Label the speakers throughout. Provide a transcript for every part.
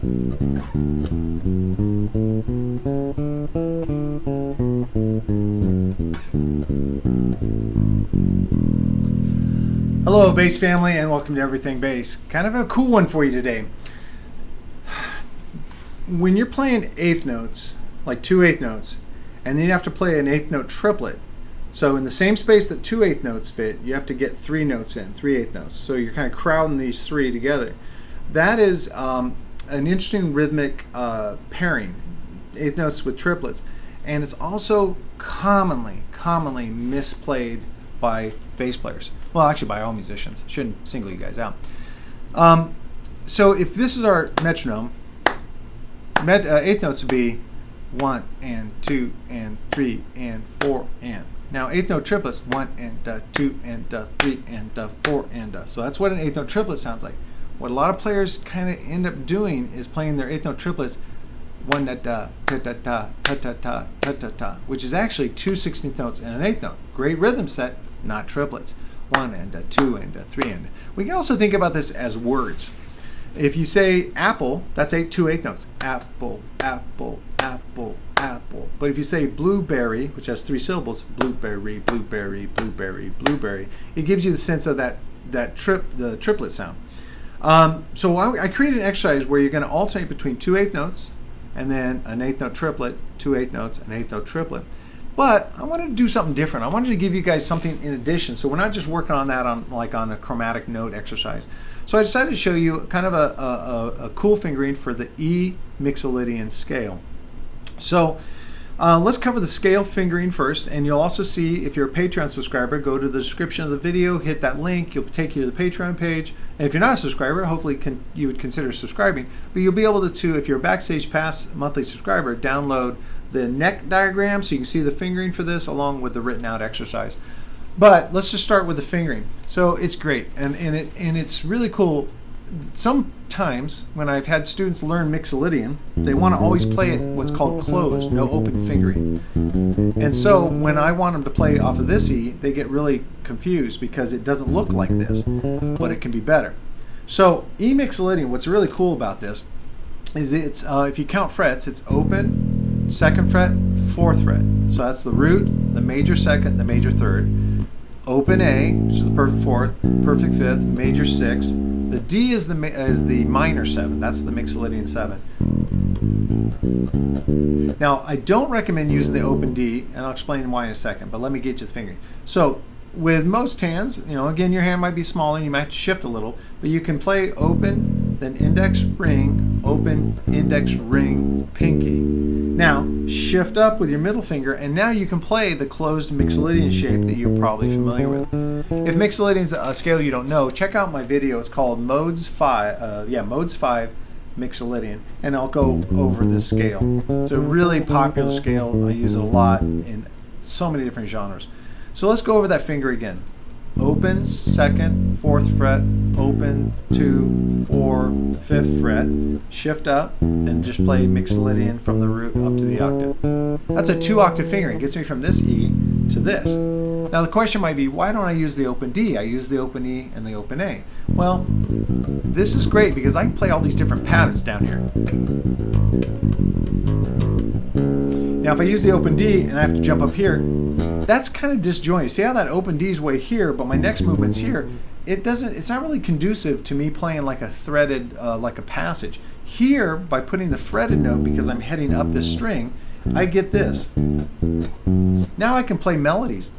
Speaker 1: Hello bass family, and welcome to Everything Bass. Kind of a cool one for you today. When you're playing eighth notes, like two eighth notes, and then you have to play an eighth note triplet. So in the same space that two eighth notes fit, you have to get three notes in, three eighth notes. So you're kind of crowding these three together. That is an interesting rhythmic pairing, eighth notes with triplets. And it's also commonly misplayed by bass players. Well, actually by all musicians. Shouldn't single you guys out. So if this is our metronome, eighth notes would be 1 and 2 and 3 and 4 and. Now eighth note triplets, 1 and 2 and 3 and 4 and. So that's what an eighth note triplet sounds like. What a lot of players kind of end up doing is playing their eighth note triplets 1 da da ta ta ta ta ta ta ta ta ta, which is actually 2 16th notes and an eighth note. Great rhythm set, not triplets. 1 and 2 and 3 and. We can also think about this as words. If you say apple, that's two eighth notes. Apple, apple, apple, apple. But if you say blueberry, which has 3 syllables, blueberry, blueberry, blueberry, blueberry, it gives you the sense of the triplet sound. So I created an exercise where you're going to alternate between 2 eighth notes and then an eighth note triplet, 2 eighth notes, an eighth note triplet. But I wanted to do something different. I wanted to give you guys something in addition, so we're not just working on that on a chromatic note exercise. So I decided to show you kind of a cool fingering for the E Mixolydian scale. So let's cover the scale fingering first, and you'll also see, if you're a Patreon subscriber, go to the description of the video, hit that link, it'll take you to the Patreon page. And if you're not a subscriber, hopefully you would consider subscribing. But you'll be able to, if you're a Backstage Pass monthly subscriber, download the neck diagram so you can see the fingering for this along with the written out exercise. But let's just start with the fingering. So it's great, and it's really cool. Sometimes when I've had students learn Mixolydian, they want to always play it what's called closed, no open fingering. And so when I want them to play off of this E, they get really confused because it doesn't look like this, but it can be better. So E Mixolydian, what's really cool about this is it's if you count frets, it's open, second fret, fourth fret. So that's the root, the major second, the major third. Open A, which is the perfect fourth, perfect fifth, major sixth. The D is the minor 7. That's the Mixolydian 7. Now, I don't recommend using the open D, and I'll explain why in a second, but let me get you the fingering. So, with most hands, again, your hand might be smaller, you might shift a little, but you can play open, then index, ring, open, index, ring, pinky. Now, shift up with your middle finger, and now you can play the closed Mixolydian shape that you're probably familiar with. If Mixolydian's a scale you don't know, check out my video. It's called Modes 5 Mixolydian, and I'll go over this scale. It's a really popular scale. I use it a lot in so many different genres. So let's go over that finger again. Open, second, fourth fret, open, 2, 4, 5th fret, shift up, and just play Mixolydian from the root up to the octave. That's a 2-octave fingering. It gets me from this E to this. Now the question might be, why don't I use the open D? I use the open E and the open A. Well, this is great because I can play all these different patterns down here. Now if I use the open D and I have to jump up here, that's kind of disjointed. See how that open D is way here, but my next movement's here? It's not really conducive to me playing like a threaded, like a passage. Here, by putting the fretted note, because I'm heading up this string, I get this. Now I can play melodies.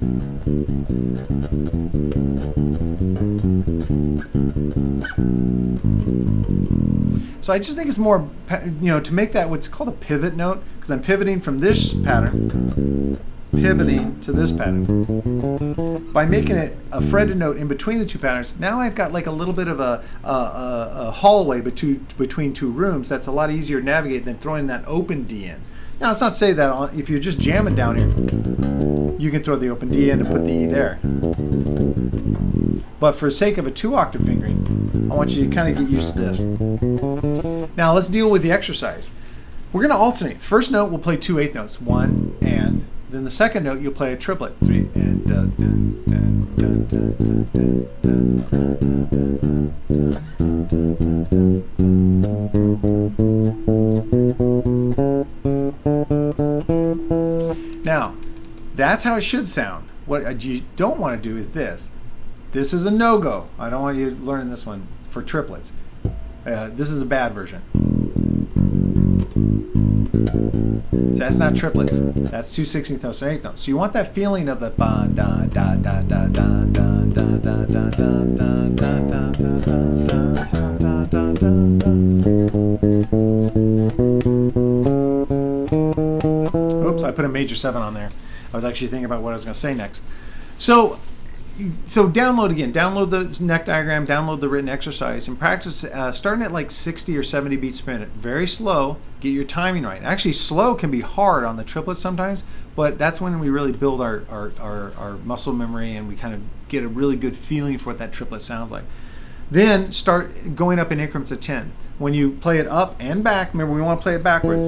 Speaker 1: So I just think it's more, to make that what's called a pivot note, because I'm pivoting from this pattern, pivoting to this pattern. By making it a fretted note in between the two patterns, now I've got like a little bit of a hallway between two rooms that's a lot easier to navigate than throwing that open D in. Now, it's not to say that if you're just jamming down here, you can throw the open D in and put the E there. But for the sake of a 2-octave fingering, I want you to kind of get used to this. Now, let's deal with the exercise. We're going to alternate. The first note, we'll play 2 eighth notes, 1 and. Then the second note, you'll play a triplet, 3 and. That's how it should sound. What you don't want to do is this. This is a no-go. I don't want you learning this one for triplets. This is a bad version. So that's not triplets. That's 2 16th notes and 8th notes. So you want that feeling of the ba da da da da da da da da da da da da da da. Oops, I put a major 7 on there. I was actually thinking about what I was going to say next. So download again. Download the neck diagram, download the written exercise, and practice starting at like 60 or 70 beats per minute. Very slow. Get your timing right. Actually, slow can be hard on the triplets sometimes, but that's when we really build our muscle memory and we kind of get a really good feeling for what that triplet sounds like. Then start going up in increments of 10. When you play it up and back, remember we want to play it backwards.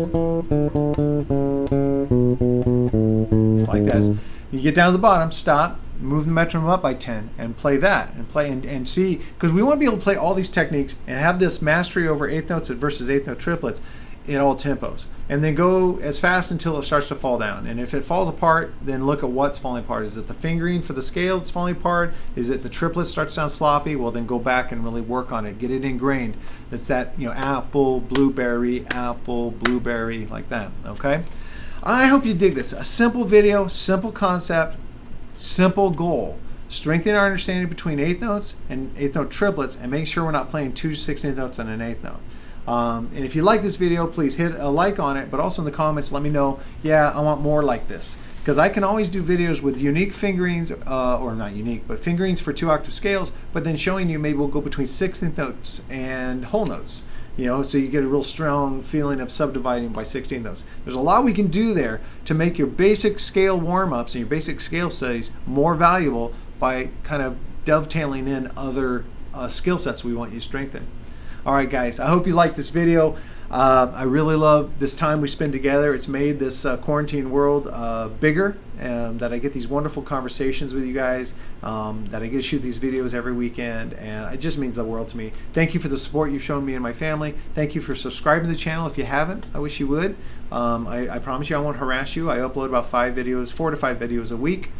Speaker 1: Like this. You get down to the bottom, stop, move the metronome up by 10 and play that and see, because we want to be able to play all these techniques and have this mastery over 8th notes versus 8th note triplets in all tempos, and then go as fast until it starts to fall down. And if it falls apart, then look at what's falling apart. Is it the fingering for the scale that's falling apart? Is it the triplets start to sound sloppy? Well, then go back and really work on it, get it ingrained. It's that, apple, blueberry, like that. Okay, I hope you dig this. A simple video, simple concept, simple goal. Strengthen our understanding between 8th notes and 8th note triplets, and make sure we're not playing 2 16th notes on an 8th note. And if you like this video, please hit a like on it, but also in the comments let me know, yeah, I want more like this, because I can always do videos with unique fingerings, or not unique, but fingerings for 2-octave scales, but then showing you maybe we'll go between 16th notes and whole notes, so you get a real strong feeling of subdividing by 16th notes. There's a lot we can do there to make your basic scale warm-ups and your basic scale studies more valuable by kind of dovetailing in other skill sets we want you to strengthen. All right, guys, I hope you liked this video. I really love this time we spend together. It's made this quarantine world bigger, and that I get these wonderful conversations with you guys, that I get to shoot these videos every weekend, and it just means the world to me. Thank you for the support you've shown me and my family. Thank you for subscribing to the channel. If you haven't, I wish you would. I promise you I won't harass you. I upload about 4 to 5 videos a week.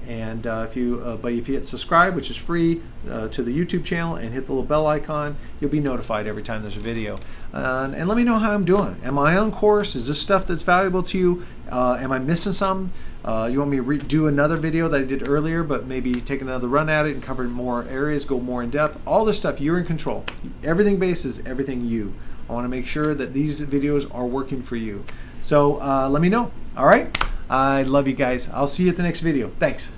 Speaker 1: If you hit subscribe, which is free, to the YouTube channel, and hit the little bell icon, you'll be notified every time there's a video. And let me know how I'm doing. Am I on course? Is this stuff that's valuable to you? Am I missing some? You want me to do another video that I did earlier, but maybe take another run at it and cover more areas, go more in depth? All this stuff, you're in control. Everything base is everything you. I want to make sure that these videos are working for you. So let me know. All right? I love you guys. I'll see you at the next video. Thanks.